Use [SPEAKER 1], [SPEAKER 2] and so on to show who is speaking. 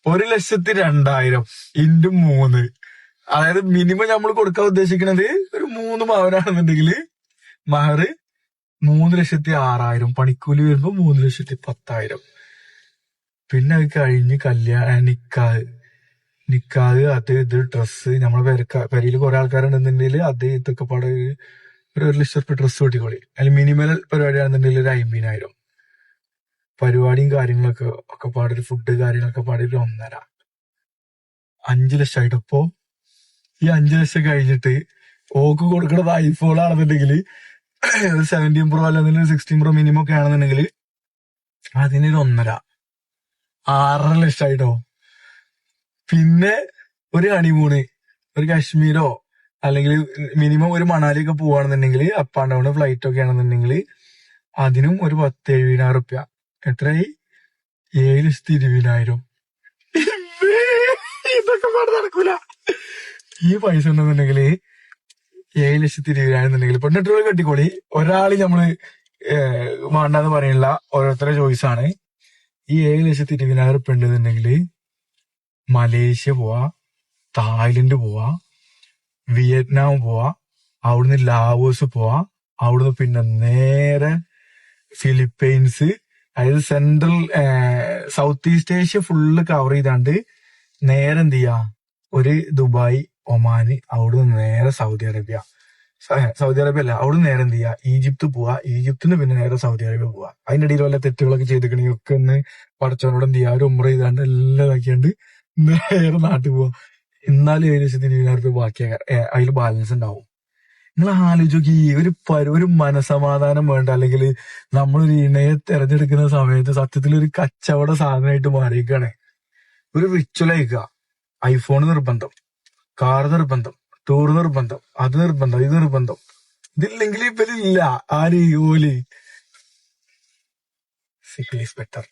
[SPEAKER 1] 1,02,000 into 3. അതായത് minimum നമ്മൾ കൊടുക്കാൻ ഉദ്ദേശിക്കുന്നത് ഒരു 3 പവനാണെന്നുണ്ടെങ്കിൽ മഹർ 3,06,000. പണിക്കൂലി വരുമ്പോ 3,10,000. പിന്നെ അത് കഴിഞ്ഞ് നിക്കാഹ് അത് ഇത് ഡ്രസ്സ്. നമ്മളെ പെരയിൽ കുറെ ആൾക്കാരുണ്ടെന്നുണ്ടെങ്കിൽ അത് ഇതൊക്കെ പാടെ ഒരു 1,00,000 ഡ്രസ്സ് കൂട്ടിക്കോളി. അതിൽ മിനിമൽ പരിപാടിയാണെന്നുണ്ടെങ്കിൽ ഒരു 50,000. പരിപാടിയും കാര്യങ്ങളൊക്കെ ഒക്കെ പാടൊരു ഫുഡ് കാര്യങ്ങളൊക്കെ പാടെ ഒരു 1.5. 5 ലക്ഷമായിട്ട്. അപ്പോ ഈ 5 ലക്ഷം കഴിഞ്ഞിട്ട് ഓക്ക് കൊടുക്കുന്നത് ഐഫോൺ ആണെന്നുണ്ടെങ്കിൽ 17 പ്രോ അല്ലെന്നുണ്ടെങ്കിൽ 16 പ്രോ മിനിമം ഒക്കെ ആണെന്നുണ്ടെങ്കിൽ അതിനൊരു 1.5. 6.5 ലക്ഷമായിട്ടോ. പിന്നെ ഒരു ഹണിമൂണ്, ഒരു കാശ്മീരോ അല്ലെങ്കിൽ മിനിമം ഒരു മണാലിയൊക്കെ പോവാണെന്നുണ്ടെങ്കിൽ അപ്പ് ആൻഡ് ഡൗൺ ഫ്ലൈറ്റ് ഒക്കെ ആണെന്നുണ്ടെങ്കിൽ അതിനും ഒരു 70,000 റുപ്യ. എത്രയായി? 7,20,000. ഇതൊക്കെ പാട് നടക്കൂല. ഈ പൈസ ഉണ്ടെന്നുണ്ടെങ്കിൽ 7,20,000 എന്നുണ്ടെങ്കിൽ പെണ്ണിട്ടുകൾ കെട്ടിക്കോളി. ഒരാള് നമ്മള് വേണ്ടെന്ന് പറയില്ല, ഓരോരുത്തരുടെ ചോയ്സ് ആണ്. ഈ 7,20,000 റുപ്യ ഉണ്ടെന്നുണ്ടെങ്കിൽ മലേഷ്യ പോവാ, തായ്ലൻഡ് പോവാ, വിയറ്റ്നാം പോവാ, അവിടുന്ന് ലാവോസ് പോവാ, അവിടുന്ന് പിന്നെ നേരെ ഫിലിപ്പൈൻസ്, അതായത് central south east Asia full cover ചെയ്താണ്ട് നേരെ എന്ത് ചെയ്യാ, ഒരു ദുബായ്, ഒമാന്, അവിടുന്ന് നേരെ സൗദി അറേബ്യ അല്ല, അവിടുന്ന് നേരെ എന്ത് ചെയ്യാ, ഈജിപ്ത് പോവാ, ഈജിപ്തിന് പിന്നെ നേരെ സൗദി അറേബ്യ പോവാ. അതിന്റെ ഇടയിൽ വല്ല തെറ്റുകളൊക്കെ ചെയ്തിക്കണെങ്കിൽ ഒക്കെ ഒന്ന് പടച്ചവനോട് എന്ത് ചെയ്യാ, ഒരു ഉംറ ചെയ്താണ്ട് എല്ലാം ഇതാക്കിയാണ്ട് നേരെ നാട്ടിൽ പോവാ. എന്നാലും 7,20,000 റുപ്യ ബാക്കിയാ, അതിൽ ബാലൻസ് ഉണ്ടാവും. നിങ്ങൾ ആലോചിക്ക്, ഒരു മനസമാധാനം വേണ്ട, അല്ലെങ്കിൽ നമ്മളൊരു ഇണയെ തെരഞ്ഞെടുക്കുന്ന സമയത്ത് സത്യത്തിൽ ഒരു കച്ചവട സാധനമായിട്ട് മാറിയിരിക്കുകയാണ്. ഒരു റിച്വൽ അയക്കുക. ഐഫോൺ നിർബന്ധം, കാർ നിർബന്ധം, ടൂർ നിർബന്ധം, അത് നിർബന്ധം, ഇത് നിർബന്ധം. ഇതില്ലെങ്കിൽ ഇവരില്ല. ആര്? ഓല്. Simple is better.